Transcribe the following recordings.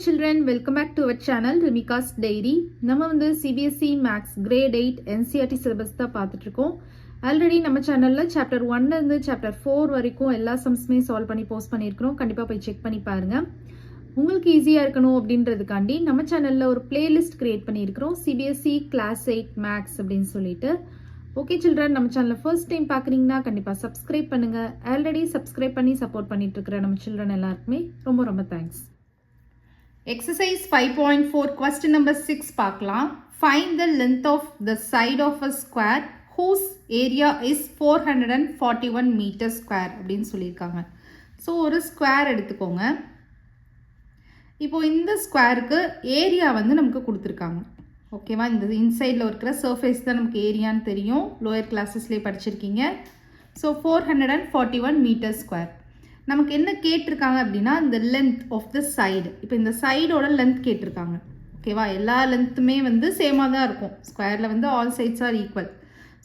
children, welcome back to our channel Rimika's Diary. நம்ம வந்து CBSE Maths Grade 8 NCERT syllabus தான் பார்த்துட்டு இருக்கோம். ஆல்ரெடி நம்ம சேனல்ல சாப்டர் 1ல இருந்து சாப்டர் 4 வரைக்கும் எல்லா சம்ஸுமே சால்வ் பண்ணி போஸ்ட் பண்ணியிருக்கிறோம். கண்டிப்பா போய் செக் பண்ணி பாருங்க. உங்களுக்கு ஈஸியா இருக்கணும் அப்படின்றதுக்காண்டி நம்ம சேனல்ல ஒரு பிளேலிஸ்ட் கிரியேட் பண்ணியிருக்கிறோம். CBSE Class 8 Maths அப்படின்னு சொல்லிட்டு. ஓகே சில்ட்ரன், நம்ம சேனலை ஃபர்ஸ்ட் டைம் பார்க்குறீங்கன்னா கண்டிப்பாக சப்ஸ்கிரைப் பண்ணுங்க. ஆல்ரெடி சப்ஸ்கிரைப் பண்ணி சப்போர்ட் பண்ணிட்டு இருக்கிற நம்ம சில்ட்ரன் எல்லாருக்குமே ரொம்ப ரொம்ப தேங்க்ஸ். Exercise 5.4 question number 6 பார்க்கலாம். Find the length of the side of a square whose area is 441 meter square அப்படின்னு சொல்லியிருக்காங்க. ஸோ ஒரு ஸ்கொயர் எடுத்துக்கோங்க. இப்போ இந்த ஸ்கொயருக்கு ஏரியா வந்து நமக்கு கொடுத்துருக்காங்க. ஓகேவா, இந்த இன்சைடில் இருக்கிற சர்ஃபேஸ் தான் நமக்கு ஏரியான்னு தெரியும், லோயர் கிளாஸஸ்லேயே படிச்சிருக்கீங்க. So 441 metre square. நமக்கு என்ன கேட்டிருக்காங்க அப்படின்னா இந்த லென்த் ஆஃப் த சைடு. இப்போ இந்த சைடோட லென்த் கேட்டிருக்காங்க. ஓகேவா, எல்லா லென்த்துமே வந்து சேமாக தான் இருக்கும். ஸ்கொயரில் வந்து all sides are equal.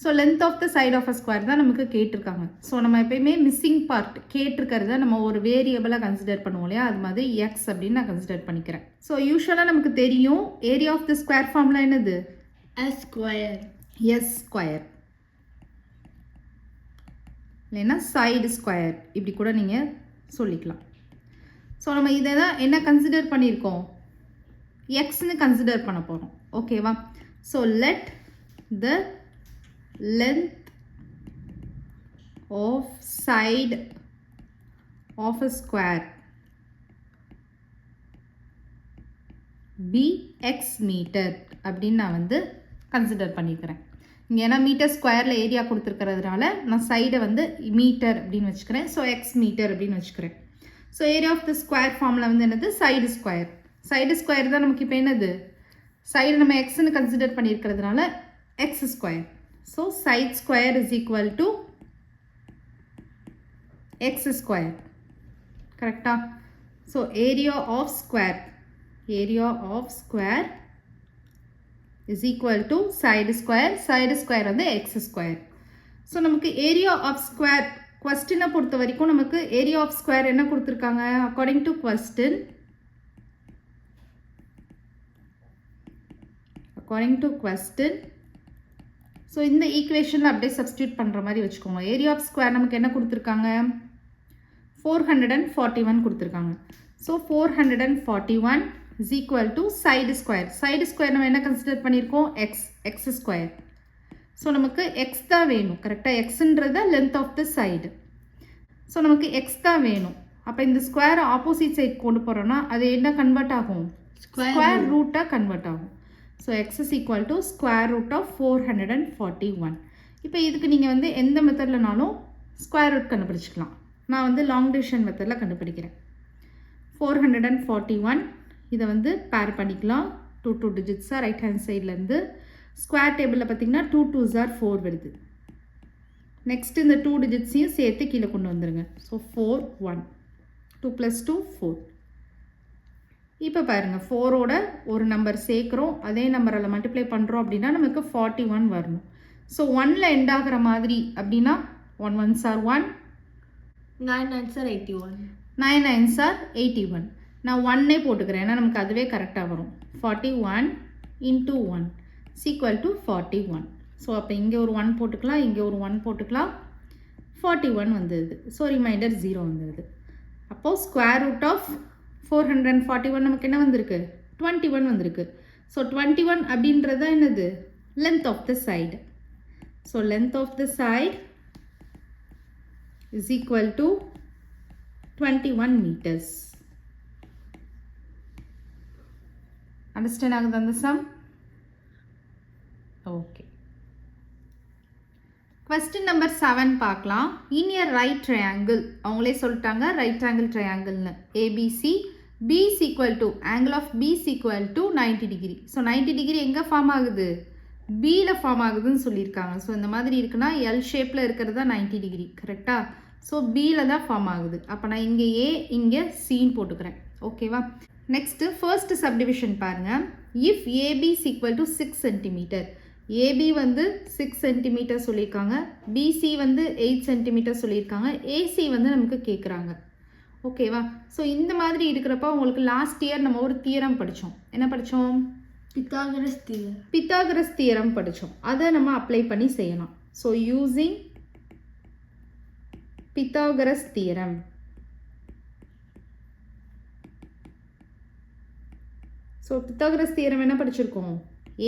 So length of the side of a square தான் நமக்கு கேட்டிருக்காங்க. ஸோ நம்ம எப்பயுமே மிஸ்ஸிங் பார்ட் கேட்டிருக்கிறத நம்ம ஒரு வேரியபிளாக கன்சிடர் பண்ணுவோம் இல்லையா, அது மாதிரி எக்ஸ் அப்படின்னு நான் கன்சிடர் பண்ணிக்கிறேன். ஸோ யூஸ்வலாக நமக்கு தெரியும் area of the square formula என்னது? S square. எஸ் ஸ்கொயர் இல்லைன்னா சைடு ஸ்கொயர், இப்படி கூட நீங்கள் சொல்லிக்கலாம். ஸோ நம்ம இதை தான் என்ன கன்சிடர் பண்ணியிருக்கோம்? எக்ஸ்ன்னு கன்சிடர் பண்ண போகிறோம். ஓகேவா, so let the length of side of a square be x meter அப்படின்னு நான் வந்து கன்சிடர் பண்ணிக்கிறேன். இங்கே ஏன்னா மீட்டர் ஸ்கொயரில் ஏரியா கொடுத்துருக்கிறதுனால நான் சைடை வந்து மீட்டர் அப்படின்னு வச்சுக்கிறேன். ஸோ எக்ஸ் மீட்டர் அப்படின்னு வச்சுக்கிறேன். So area of the square ஃபார்மில் வந்து என்னது? Side square. சைடு ஸ்கொயர் தான் நமக்கு இப்போ என்னது? சைடு நம்ம எக்ஸ்ன்னு கன்சிடர் பண்ணியிருக்கிறதுனால X square. So side square is equal to x square. Correct? So area of square is equal to side square. Side square வந்து x square. So நமக்கு area of square question பொறுத்த வரைக்கும் நமக்கு area of square என்ன கொடுத்திருக்காங்க? According to question so இந்த ஈக்குவேஷனில் அப்படியே சப்ஸ்டியூட் பண்ணுற மாதிரி வச்சுக்கோங்க. ஏரியா ஆஃப் ஸ்கொயர் நமக்கு என்ன கொடுத்துருக்காங்க? 441 கொடுத்துருக்காங்க. So 441 is equal to side square. Side square நம்ம என்ன கன்சிடர் பண்ணியிருக்கோம்? X square. ஸோ நமக்கு எக்ஸ் தான் வேணும். கரெக்டாக எக்ஸுன்றது length of the side. So நமக்கு எக்ஸ் தான் வேணும். அப்போ இந்த ஸ்கொயர் ஆப்போசிட் சைட் கொண்டு போகிறோன்னா அது என்ன கன்வெர்ட் ஆகும்? ஸ்கொயர் ரூட்டாக கன்வெர்ட் ஆகும். So X is equal to square root of 441. இப்போ இதுக்கு நீங்கள் வந்து எந்த மெத்தட்லனாலும் ஸ்கொயர் ரூட் கண்டுபிடிச்சிக்கலாம். நான் வந்து லாங் டிவிஷன் மெத்தடில் கண்டுபிடிக்கிறேன். 441 இதை வந்து பேர் பண்ணிக்கலாம். 2 டிஜிட்ஸாக ரைட் ஹேண்ட் சைட்லேருந்து ஸ்கொயர் டேபிளில் பார்த்தீங்கன்னா 2 2s are 4 வருது. நெக்ஸ்ட் இந்த 2 டிஜிட்ஸையும் சேர்த்து கீழே கொண்டு வந்துடுங்க. ஸோ 4 1 2 + 2 4. இப்போ பாருங்கள், 4ஓட ஒரு நம்பர் சேர்க்குறோம், அதே நம்பரால் மல்டிப்ளை பண்ணுறோம் அப்படின்னா நமக்கு 41 வரணும். ஸோ 1ல் எண்ட் ஆகிற மாதிரி அப்படின்னா 1 1s are 1, 9 9s are 81, 9 9s are 81. நான் 1 போட்டுக்கிறேன், ஏன்னா நமக்கு அதுவே கரெக்டாக வரும். 41 × 1 = 41. ஸோ அப்போ இங்கே ஒரு 1 போட்டுக்கலாம், இங்கே ஒரு 1 போட்டுக்கலாம். 41 வந்துடுது. ஸோ ரிமைண்டர் 0 வந்துடுது. அப்போது ஸ்கொயர் ரூட் ஆஃப் 441 நமக்கு என்ன வந்திருக்கு? 21 வந்திருக்கு. ஸோ 21 அப்படின்றது தான் என்னது? Length of the side. So length of the side is equal to 21 meters. Understand ஆகுது அந்த சம்? ஓகே. கொஸ்டின் நம்பர் 7 பார்க்கலாம். இன் எ ரைட் ட்ரையாங்கிள், அவங்களே சொல்லிட்டாங்க ரைட் ஆங்கிள் ட்ரையாங்கிள்னு. A B C B is equal to angle of B is equal to 90 degree. So 90 degree எங்கே form ஆகுது? பியில் form ஆகுதுன்னு சொல்லியிருக்காங்க. ஸோ இந்த மாதிரி இருக்குன்னா எல் ஷேப்பில் இருக்கிறது தான் 90 டிகிரி. கரெக்டாக? ஸோ பியில் தான் ஃபார்ம் ஆகுது. அப்போ நான் இங்கே ஏ இங்கே சின்னு போட்டுக்கிறேன். ஓகேவா, நெக்ஸ்ட்டு ஃபர்ஸ்ட் சப்டிவிஷன் பாருங்கள். If AB is equal to 6 centimetre, AB வந்து 6 சென்டிமீட்டர் சொல்லியிருக்காங்க, பிசி வந்து 8 சென்டிமீட்டர் சொல்லியிருக்காங்க, ஏசி வந்து நமக்கு கேட்குறாங்க. ஓகேவா? ஸோ இந்த மாதிரி இருக்கிறப்ப உங்களுக்கு லாஸ்ட் இயர் நம்ம ஒரு தியரம் படித்தோம். என்ன படித்தோம்? Pythagoras theorem. பித்தாகரஸ் தியரம் படித்தோம். அதை நம்ம அப்ளை பண்ணி செய்யலாம். So using Pythagoras theorem. So Pythagoras theorem என்ன படிச்சிருக்கோம்?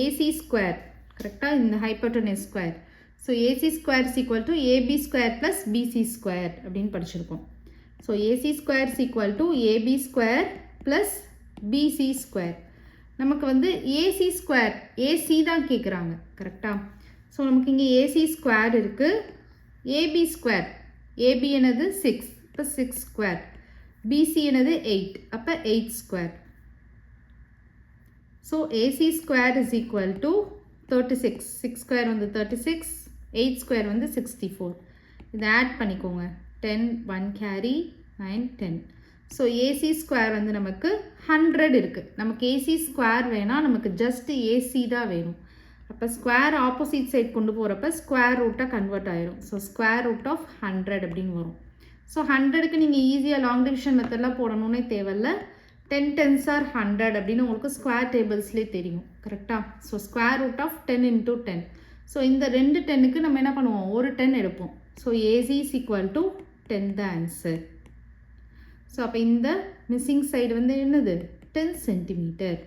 ஏசி ஸ்கொயர், கரெக்டாக, இந்த hypotenuse square. So AC square is equal to AB square plus BC square அப்படின்னு படிச்சிருக்கோம். So AC square is equal to AB square plus BC square. நமக்கு வந்து AC square, AC தான் கேட்குறாங்க, கரெக்டாக. ஸோ நமக்கு இங்கே ஏசி ஸ்கொயர் இருக்குது, ஏபி ஸ்கொயர், ஏபி என்னது 6, இப்போ 6 ஸ்கொயர், பிசி என்னது 8, அப்போ 8 square. So AC square is equal to 36, 6 square வந்து 36, 8 ஸ்கொயர் வந்து 64. இதை ஆட் பண்ணிக்கோங்க. 10, 1 கேரி, 9, 10. ஸோ ஏசி ஸ்கொயர் வந்து நமக்கு 100 இருக்குது. நமக்கு ஏசி ஸ்கொயர் வேணால் நமக்கு ஜஸ்ட் ஏசி தான் வேணும். அப்போ ஸ்கொயர் ஆப்போசிட் சைட் கொண்டு போகிறப்ப ஸ்கொயர் ரூட்டாக கன்வெர்ட் ஆயிரும். ஸோ ஸ்கொயர் ரூட் ஆஃப் 100 அப்படின்னு வரும். ஸோ 100க்கு நீங்கள் ஈஸியாக லாங் டிவிஷன் மெத்தட்லாம் போடணுன்னே தேவையில்ல. 10 10s are 100 அப்படின்னு உங்களுக்கு ஸ்கொயர் டேபிள்ஸ்லேயே தெரியும், கரெக்டாக. So square root of 10 into 10. So இந்த 2 10க்கு நம்ம என்ன பண்ணுவோம்? ஒரு 10 எடுப்போம். So AC is equal to 10 the answer. So அப்போ இந்த மிஸ்ஸிங் சைடு வந்து என்னது? 10 சென்டிமீட்டர்.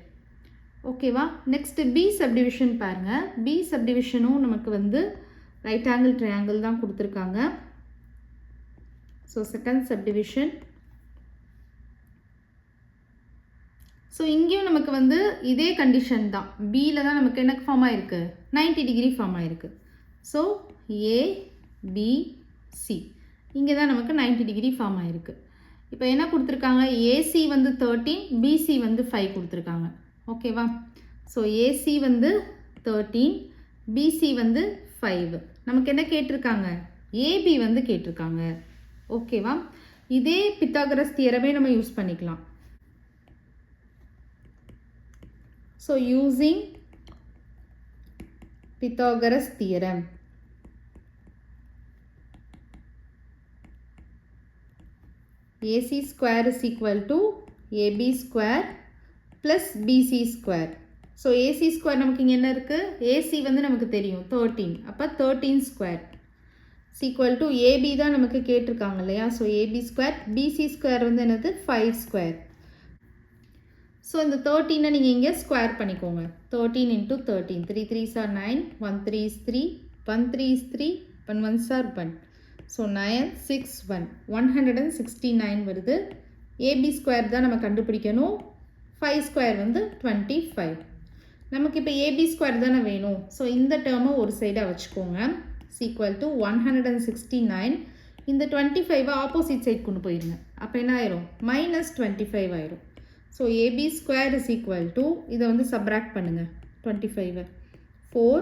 ஓகேவா? நெக்ஸ்ட்டு பி சப்டிவிஷன் பாருங்கள். பி சப்டிவிஷனும் நமக்கு வந்து ரைட் ஆங்கிள் ட்ரையாங்கிள் தான் கொடுத்துருக்காங்க. So second subdivision. ஸோ இங்கேயும் நமக்கு வந்து இதே கண்டிஷன் தான். பியில் தான் நமக்கு என்ன ஃபார்ம் ஆகிருக்கு? 90 டிகிரி ஃபார்ம் ஆகிருக்கு. ஸோ ஏபிசி இங்கே தான் நமக்கு 90 டிகிரி ஃபார்ம் ஆகிருக்கு. இப்போ என்ன கொடுத்துருக்காங்க? ஏசி வந்து 13, பிசி வந்து 5 கொடுத்துருக்காங்க. ஓகேவா? ஸோ ஏசி வந்து 13, பிசி வந்து 5. நமக்கு என்ன கேட்டிருக்காங்க? ஏபி வந்து கேட்டிருக்காங்க. ஓகேவா? இதே பித்தாகரஸ் தியரமே நம்ம யூஸ் பண்ணிக்கலாம். So using Pythagoras theorem. AC square is equal to AB square plus BC square. So AC square நமக்கு இங்கே என்ன இருக்குது? AC வந்து நமக்கு தெரியும் 13, அப்போ 13 square is equal to AB தான் நமக்கு கேட்டிருக்காங்க இல்லையா? So AB square, BC square வந்து என்னது? 5 square. ஸோ இந்த 13 நீங்கள் இங்கே ஸ்கொயர் பண்ணிக்கோங்க. 13 into 13, 3 3s are 9, 1 3 is 3, 1 3 is 3, 1 1s are 1. So 9 6 1, 169 வருது. ஏபி ஸ்கொயர் தான் நம்ம கண்டுபிடிக்கணும். 5 ஸ்கொயர் வந்து 25. நமக்கு இப்போ ஏபி ஸ்கொயர் தானே வேணும். ஸோ இந்த டேர்மை ஒரு சைடாக வச்சுக்கோங்க. Equal to 169. இந்த 25 ஆப்போசிட் சைட் கொண்டு போயிருங்க. அப்போ என்ன ஆயிரும்? -25 ஆயிரும். So AB square is equal to, இதை வந்து சப்ராக்ட் பண்ணுங்கள். 25 4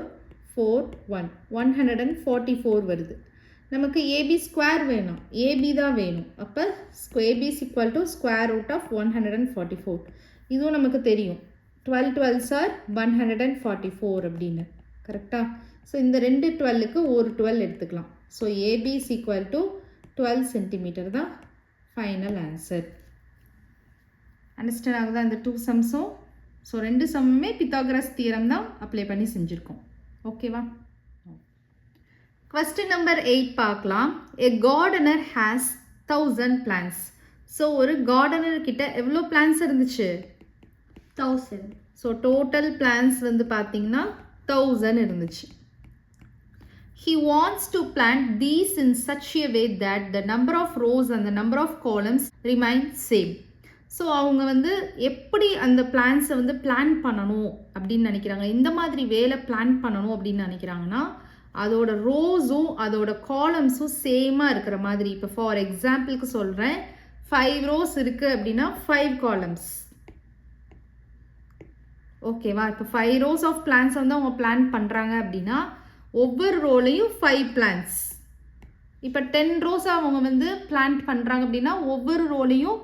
4 1, 144 வருது. நமக்கு ஏபி ஸ்கொயர் வேணும், ஏபி தான் வேணும். அப்போ AB is equal to square root of 144. இதுவும் நமக்கு தெரியும். 12 12s are 144 அப்படின்னு, கரெக்டாக. ஸோ இந்த ரெண்டு 12க்கு ஒரு 12 எடுத்துக்கலாம். So AB is equal to 12 centimetre தான் ஃபைனல் ஆன்சர். அண்டர்ஸ்டாண்ட் ஆகுதா இந்த 2 சம்ஸும்? ஸோ 2 சம்முமே பித்தாகரஸ் தியரம் தான் அப்ளை பண்ணி செஞ்சுருக்கோம். ஓகேவா? கொஸ்டின் நம்பர் 8 பார்க்கலாம். A gardener has 1000 plants. So ஒரு கார்டனர் கிட்ட எவ்வளோ பிளான்ஸ் இருந்துச்சு? 1000. ஸோ டோட்டல் பிளான்ஸ் வந்து பார்த்தீங்கன்னா 1000 இருந்துச்சு. He wants to plant these in such a way that the number of rows and the number of columns remain same. So அவங்க வந்து எப்படி அந்த பிளான்ஸை வந்து பிளான் பண்ணணும் அப்படின்னு நினைக்கிறாங்க, இந்த மாதிரி வேலை பிளான் பண்ணணும் அப்படின்னு நினைக்கிறாங்கன்னா அதோட ரோஸும் அதோட காலம்ஸும் சேமாக இருக்கிற மாதிரி. இப்போ ஃபார் எக்ஸாம்பிளுக்கு சொல்கிறேன், 5 rows இருக்குது அப்படின்னா 5 columns. ஓகேவா? இப்போ 5 rows ஆஃப் பிளான்ஸ் வந்து அவங்க பிளான் பண்ணுறாங்க அப்படின்னா ஒவ்வொரு ரோலையும் 5 plants. இப்போ 10 rows அவங்க வந்து பிளான் பண்ணுறாங்க அப்படின்னா ஒவ்வொரு ரோலையும்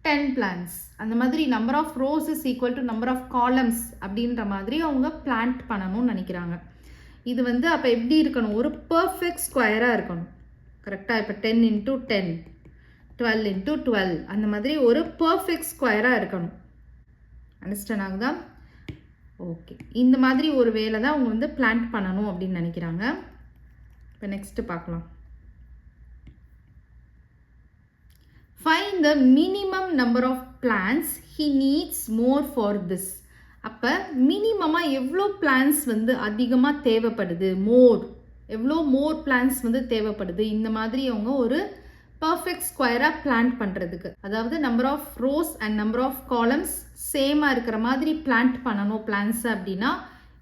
10 plants. அந்த மாதிரி number of rows is equal to number of columns அப்படின்ற மாதிரி அவங்க பிளான்ட் பண்ணணும்னு நினைக்கிறாங்க. இது வந்து அப்போ எப்படி இருக்கணும்? ஒரு பர்ஃபெக்ட் ஸ்கொயராக இருக்கணும், கரெக்டாக. இப்போ 10 into 10, 12 into 12 அந்த மாதிரி ஒரு பர்ஃபெக்ட் ஸ்கொயராக இருக்கணும். அண்டர்ஸ்டாண்ட் ஆகுதா? ஓகே, இந்த மாதிரி ஒரு வேலை தான் அவங்க வந்து பிளான் பண்ணணும் அப்படின்னு நினைக்கிறாங்க. இப்போ நெக்ஸ்ட் பார்க்கலாம். Find the minimum number of plants he needs more for this. அப்போ மினிமமாக எவ்வளோ பிளான்ஸ் வந்து அதிகமாக தேவைப்படுது, எவ்வளோ மோர் பிளான்ஸ் வந்து தேவைப்படுது, இந்த மாதிரி அவங்க ஒரு பர்ஃபெக்ட் ஸ்கொயராக பிளான் பண்ணுறதுக்கு, அதாவது number of rows and number of columns சேமாக இருக்கிற மாதிரி பிளான்ட் பண்ணணும் பிளான்ஸ் அப்படின்னா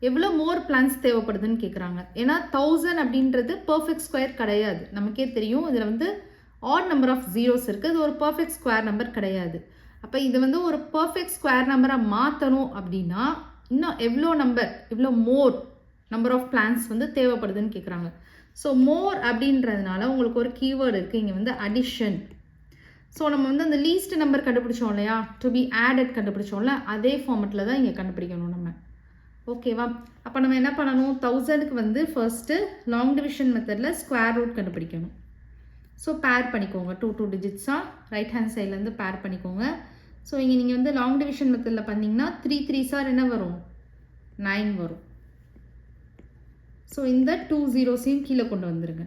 எவ்வளோ மோர் பிளான்ஸ் தேவைப்படுதுன்னு கேட்குறாங்க. ஏன்னா 1000 அப்படின்றது பர்ஃபெக்ட் ஸ்கொயர் கிடையாது, நமக்கே தெரியும். இதில் வந்து ஆட் நம்பர் ஆஃப் ஜீரோஸ் இருக்குது, இது ஒரு பர்ஃபெக்ட் ஸ்கொயர் நம்பர் கிடையாது. அப்போ இது வந்து ஒரு பர்ஃபெக்ட் ஸ்கொயர் நம்பராக மாற்றணும் அப்படின்னா இன்னும் எவ்வளோ மோர் நம்பர் ஆஃப் பிளான்ஸ் வந்து தேவைப்படுதுன்னு கேட்குறாங்க. ஸோ மோர் அப்படின்றதுனால உங்களுக்கு ஒரு கீவேர்டு இருக்குது இங்கே வந்து அடிஷன். ஸோ நம்ம வந்து அந்த லீஸ்ட் நம்பர் கண்டுபிடிச்சோம் இல்லையா, டு பி ஆடட் கண்டுபிடிச்சோம்ல, அதே ஃபார்மெட்டில் தான் இங்கே கண்டுபிடிக்கணும் நம்ம. ஓகேவா? அப்போ நம்ம என்ன பண்ணணும், 1000க்கு வந்து ஃபர்ஸ்ட்டு லாங் டிவிஷன் மெத்தடில் ஸ்கொயர் ரூட் கண்டுபிடிக்கணும். ஸோ பேர் பண்ணிக்கோங்க, 2 டிஜிட்ஸாக ரைட் ஹேண்ட் சைட்லேருந்து பேர் பண்ணிக்கோங்க. ஸோ இங்கே நீங்கள் வந்து லாங் டிவிஷன் மெத்தடில் பண்ணிங்கன்னா 3 3s என்ன வரும், 9 வரும். ஸோ இந்த 2 zeros-ஐயும் கீழே கொண்டு வந்துடுங்க.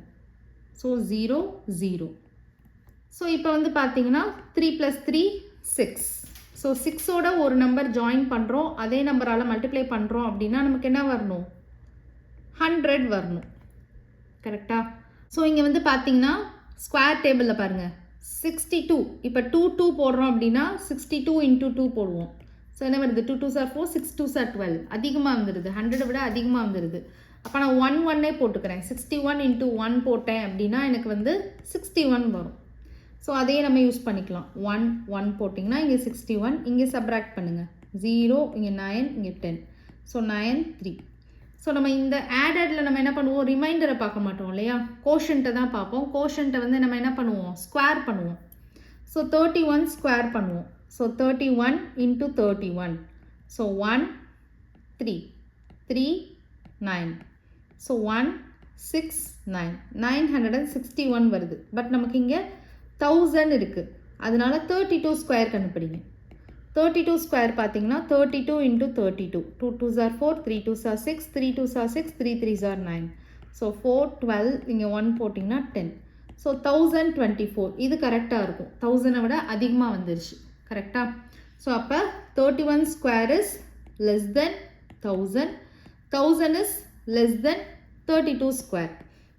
ஸோ 0 0. ஸோ இப்போ வந்து பார்த்தீங்கன்னா 3 + 3 6. ஸோ 6ஓட ஒரு நம்பர் ஜாயின் பண்ணுறோம், அதே நம்பரால் மல்டிப்ளை பண்ணுறோம் அப்படின்னா நமக்கு என்ன வரணும், 100 வரணும். கரெக்டாக? ஸோ இங்கே வந்து பார்த்தீங்கன்னா ஸ்கொயர் டேபிளில் பாருங்கள் 62. இப்போ 2 2 போடுறோம் அப்படின்னா 62 × 2 போடுவோம். ஸோ என்ன வருது, 2 2s are 4, 6 2s are 12. அதிகமாக வந்துடுது, 100 விட அதிகமாக வந்துடுது. அப்போ நான் 1 1 போட்டுக்கிறேன். 61 × 1 போட்டேன் அப்படின்னா எனக்கு வந்து 61 வரும். ஸோ அதையே நம்ம யூஸ் பண்ணிக்கலாம். 1 1 போட்டிங்கன்னா இங்கே 61, இங்கே சப்ராக்ட் பண்ணுங்கள், 0 இங்கே 9 இங்கே 10. ஸோ 9 3. ஸோ நம்ம இந்த ஆடடில் நம்ம என்ன பண்ணுவோம், ரிமைண்டரை பார்க்க மாட்டோம் இல்லையா, கோஷன்ட்டை தான் பார்ப்போம். கோஷன்ட்டை வந்து நம்ம என்ன பண்ணுவோம், ஸ்கொயர் பண்ணுவோம். ஸோ 31 ஸ்கொயர் பண்ணுவோம். ஸோ 31 × 31. ஸோ 1 3 3 9. ஸோ 1 6 9 961 வருது. பட் நமக்கு இங்கே 1000 இருக்குது, அதனால 32 ஸ்கொயர் கண்டுபிடிங்க. 32 ஸ்கொயர் பார்த்தீங்கன்னா 32 × 32. 2 2s are 4, 3 2s are 6, 3 2s are 6, 3 3s are 9. So 4 12, இங்கே 1 போட்டிங்கன்னா 10. ஸோ 1024. இது கரெக்டாக இருக்கும், 1000-ஐ விட அதிகமாக வந்துருச்சு. கரெக்டாக? ஸோ அப்போ 31 square is less than 1000, 1000 is less than 32 square.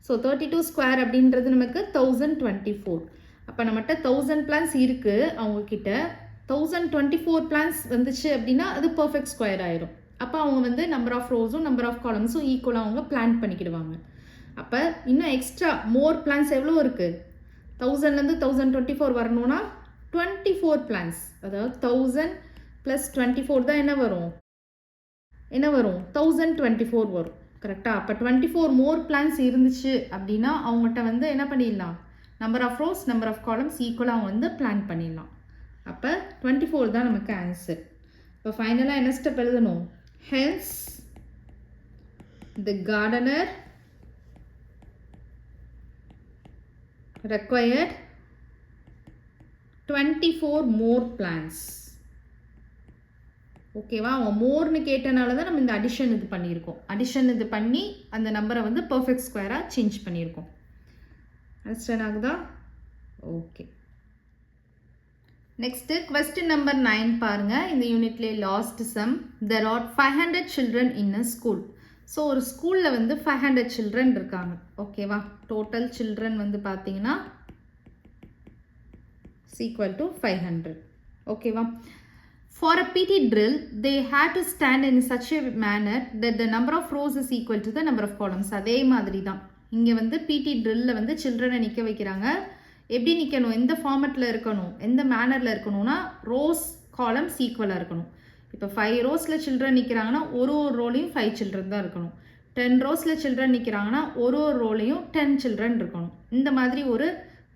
So 32 square அப்படின்றது நமக்கு 1024. அப்போ நம்மகிட்ட 1000 பிளான்ஸ் இருக்குது அவங்கக்கிட்ட. 1024 பிளான்ஸ் வந்துச்சு அப்படின்னா அது பர்ஃபெக்ட் ஸ்கொயர் ஆயிரும். அப்போ அவங்க வந்து நம்பர் ஆஃப் ரோஸும் நம்பர் ஆஃப் காலம்ஸும் ஈக்குவலாக அவங்க பிளான் பண்ணிக்கிடுவாங்க. அப்போ இன்னும் எக்ஸ்ட்ரா மோர் பிளான்ஸ் எவ்வளோ இருக்குது, 1000லேருந்து 1024 வரணும்னா 24 பிளான்ஸ், அதாவது 1000 + 24 தான் என்ன வரும் 1024 வரும். கரெக்டாக? அப்போ 24 மோர் பிளான்ஸ் இருந்துச்சு அப்படின்னா அவங்ககிட்ட வந்து என்ன பண்ணிடலாம், number of rows number of columns ஈக்குவலாக அவங்க வந்து பிளான் பண்ணிடலாம். அப்போ 24 தான் நமக்கு ஆன்சர். இப்போ ஃபைனலாக என்ன ஸ்டெப் எழுதணும், ஹென்ஸ் தி கார்டனர் required 24 more plants. ஓகேவா? அவங்க மோர்னு கேட்டனால தான் நம்ம இந்த அடிஷன் இது பண்ணியிருக்கோம். அடிஷன் இது பண்ணி அந்த நம்பரை வந்து பர்ஃபெக்ட் ஸ்கொயராக சேஞ்ச் பண்ணியிருக்கோம். அண்டர்ஸ்டாண்ட் ஆகுதா? ஓகே. நெக்ஸ்ட்டு கொஸ்டின் நம்பர் 9 பாருங்கள். இந்த யூனிட்லேயே last sum. There are 500 children in a school. So ஒரு ஸ்கூலில் வந்து 500 children இருக்காங்க. ஓகேவா? டோட்டல் சில்ட்ரன் வந்து பார்த்தீங்கன்னா equal to 500. ஓகேவா? For a PT drill, they had to stand in such a manner that the number of rows is equal to the number of columns. அதே மாதிரி தான் இங்கே வந்து PT ட்ரில்லில் வந்து சில்ட்ரனை நிற்க வைக்கிறாங்க. எப்படி நிற்கணும், எந்த ஃபார்மெட்டில் இருக்கணும், எந்த மேனரில் இருக்கணும்னா ரோஸ் காலம்ஸ் ஈக்குவலாக இருக்கணும். இப்போ 5 ரோஸில் சில்ட்ரன் நிற்கிறாங்கன்னா ஒரு ரோலையும் 5 சில்ட்ரன் தான் இருக்கணும். 10 ரோஸில் சில்ட்ரன் நிற்கிறாங்கன்னா ஒரு ரோலையும் 10 சில்ட்ரன் இருக்கணும். இந்த மாதிரி ஒரு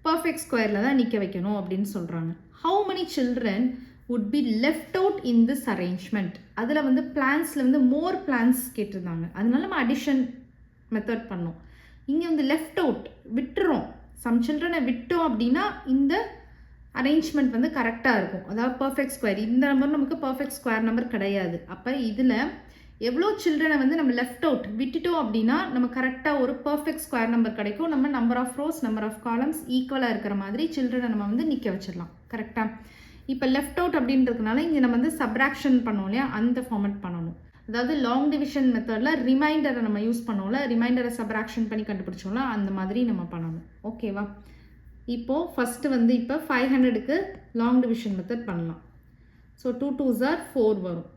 பர்ஃபெக்ட் ஸ்கொயரில் தான் நிற்க வைக்கணும் அப்படின்னு சொல்கிறாங்க. How many children would be left out in this arrangement. அதில் வந்து பிளான்ஸில் வந்து மோர் பிளான்ஸ் கேட்டிருந்தாங்க, அதனால நம்ம அடிஷன் மெத்தட் பண்ணோம். இங்கே வந்து லெஃப்ட் அவுட் விட்டுறோம், சம் சில்ட்ரனை விட்டோம் அப்படின்னா இந்த அரேஞ்ச்மெண்ட் வந்து கரெக்டாக இருக்கும். அதாவது பர்ஃபெக்ட் ஸ்கொயர். இந்த நம்பர் நமக்கு பர்ஃபெக்ட் ஸ்கொயர் நம்பர் கிடையாது. அப்போ இதில் எவ்வளோ சில்ட்ரனை வந்து நம்ம லெஃப்ட் அவுட் விட்டுட்டோம் அப்படின்னா நம்ம கரெக்டாக ஒரு பர்ஃபெக்ட் ஸ்கொயர் நம்பர் கிடைக்கும். நம்ம number of rows number of columns ஈக்குவலாக இருக்கிற மாதிரி சில்ட்ரனை நம்ம வந்து நிற்க வச்சிடலாம். கரெக்டாக? இப்போ லெஃப்ட் அவுட் அப்படின்றதுனால இங்கே நம்ம வந்து சப்ராக்ஷன் பண்ணோம் இல்லையா, அந்த ஃபார்மேட் பண்ணணும். அதாவது லாங் டிவிஷன் மெத்தடில் ரிமைண்டரை நம்ம யூஸ் பண்ணோம்ல, ரிமைண்டரை சப்ராக்ஷன் பண்ணி கண்டுபிடிச்சோம்ல, அந்த மாதிரி நம்ம பண்ணணும். ஓகேவா? இப்போது ஃபஸ்ட்டு வந்து இப்போ 500க்கு லாங் டிவிஷன் மெத்தட் பண்ணலாம். ஸோ 2 2s are 4 வரும்.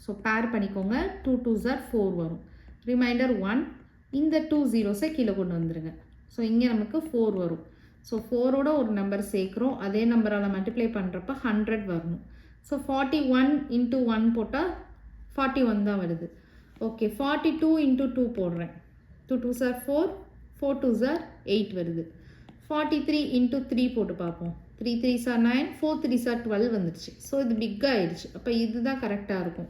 ஸோ பேர் பண்ணிக்கோங்க. 2 2s are 4 வரும். ரிமைண்டர் 1. இந்த 2 zeros கீழே கொண்டு வந்துடுங்க. ஸோ இங்கே நமக்கு 4 வரும். ஸோ 4ஓட ஒரு நம்பர் சேர்க்குறோம். அதே நம்பரால் மல்டிப்ளை பண்ணுறப்ப 100 வரணும். ஸோ 41 into 1 போட்டால் 41 தான் வருது. ஓகே, 42 into 2 போடுறேன். 2 2s are 4, 4 2s are 8 வருது. 43 into 3 போட்டு பார்ப்போம். 3 3s are 9, 4 3s are 12 வந்துடுச்சு. ஸோ இது பிக்காக ஆயிடுச்சு. அப்போ இதுதான் கரெக்டாக இருக்கும்.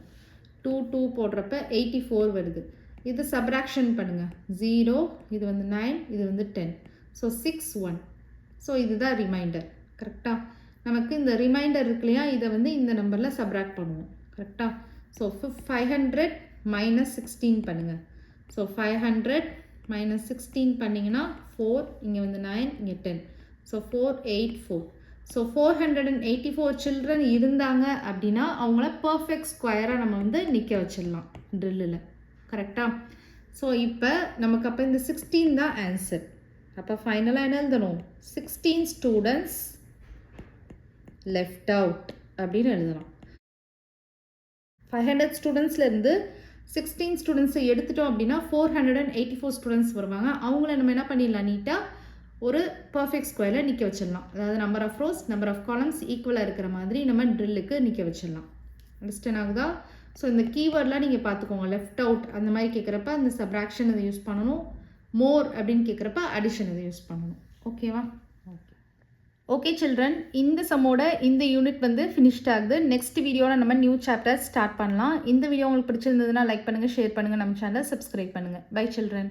2 2 போடுறப்ப 84 வருது. இது சப்ராக்ஷன் பண்ணுங்கள். 0, இது வந்து 9, இது வந்து 10. ஸோ 6 1. ஸோ இதுதான் ரிமைண்டர். கரெக்டாக? நமக்கு இந்த ரிமைண்டர் இருக்கு இல்லையா, இதை வந்து இந்த நம்பரில் சப்ராக்ட் பண்ணுவோம். கரெக்டாக? ஸோ 500 minus 16 பண்ணுங்கள். ஸோ 500 minus 16 பண்ணிங்கன்னா 4, இங்கே வந்து 9, இங்கே 10. ஸோ 484. ஸோ 484 சில்ட்ரன் இருந்தாங்க அப்படின்னா அவங்கள பர்ஃபெக்ட் ஸ்கொயராக நம்ம வந்து நிற்க வச்சிடலாம் ட்ரில்லில். கரெக்டாக? ஸோ இப்போ நமக்கு அப்போ இந்த 16 தான் ஆன்சர். அப்போ ஃபைனலாக என்ன எழுதணும்? 16 ஸ்டூடெண்ட்ஸ் லெஃப்ட் அவுட் அப்படின்னு எழுதலாம். 500 ஸ்டூடெண்ட்ஸ்லேருந்து 16 ஸ்டூடெண்ட்ஸை எடுத்துட்டோம் அப்படின்னா 484 ஸ்டூடெண்ட்ஸ் வருவாங்க. அவங்கள நம்ம என்ன பண்ணிடலாம், நீட்டாக ஒரு பர்ஃபெக்ட் ஸ்கொயரில் நிற்க வச்சிடலாம். அதாவது number of rows number of columns ஈக்குவலாக இருக்கிற மாதிரி நம்ம ட்ரில்லுக்கு நிற்க வச்சிடலாம். அண்டர்ஸ்டாண்ட் ஆகுதா? ஸோ இந்த கீவேர்ட்லாம் நீங்கள் பார்த்துக்கோங்க. லெஃப்ட் அவுட் அந்த மாதிரி கேட்குறப்ப அந்த சப்ராக்ஷன் இதை யூஸ் பண்ணணும். மோர் அப்படின்னு கேட்குறப்ப அடிஷன் இதை யூஸ் பண்ணணும். ஓகேவா? ஓகே சில்ட்ரன், இந்த சம்மோட இந்த யூனிட் வந்து ஃபினிஷ்ட் ஆகுது. நெக்ஸ்ட் வீடியோவில் நம்ம நியூ சாப்டர் ஸ்டார்ட் பண்ணலாம். இந்த வீடியோ உங்களுக்கு பிடிச்சிருந்ததுன்னா லைக் பண்ணுங்கள், ஷேர் பண்ணுங்கள், நம்ம சேனலை சப்ஸ்கிரைப் பண்ணுங்கள். Bye children.